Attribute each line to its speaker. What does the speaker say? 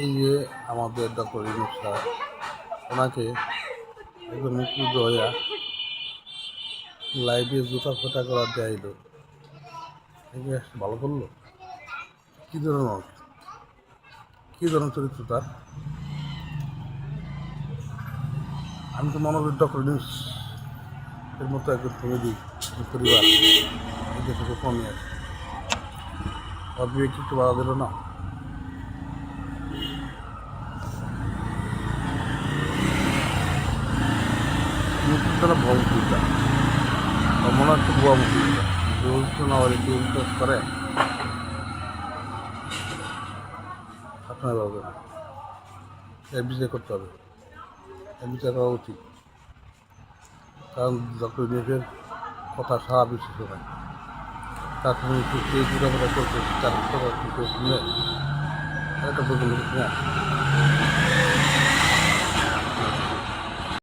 Speaker 1: এই যে আমাদের ডক্টর ইউনূস স্যার, ওনাকে একজন মুক্তিযুদ্ধ হইয়া লাইভে জুতা ফোটা করার দেয়াইল, এগুলো ভালো করলো? কী ধরনের চরিত্র তার? আমি তো মনে করি ডক্টর ইউনূস এর মতো একজন ফ্যামিলি পরিবার এই দেশে কমই আছে। ওর বিবেক একটু বাধা দিল না? মুক্তিযোদ্ধারা ভুয়া মুক্তিযোদ্ধা, মনে হচ্ছে ভুয়া মুক্তিযোদ্ধা। দুর্নীতি না হলে দুর্নীতি করে আপনার হবে না, এর বিচার করতে হবে, এর বিচার করা উচিত। কারণ ডক্টর ইউনূসের কথা সারা বিশ্বে শোনায়, তার সঙ্গে যে দুটা কথা করছে তার কথা শুনে একটা বদল না।